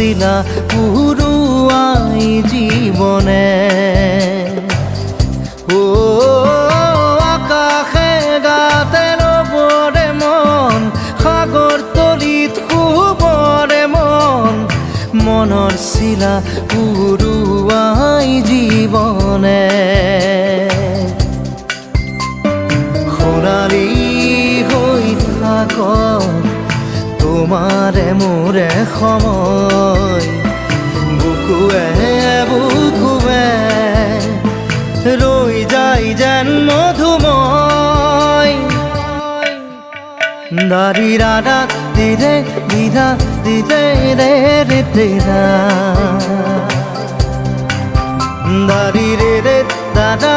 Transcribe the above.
শিলা পুরুয়াই জীবনে ও আকাশে গাতে রবরে মন সাগর তলিত শুবরে মন মনৰ শিলা পুরুয়াই জীবনে সোণালী হৈ থাক তোমাৰে মোৰে সময় বুকুৱে বুকুৱে ৰৈ যায় যেন মধুময় দাৰি ৰাধা দিদে দিদা দিদে ৰে ৰে তেৰা দাৰি ৰে ৰে দাদা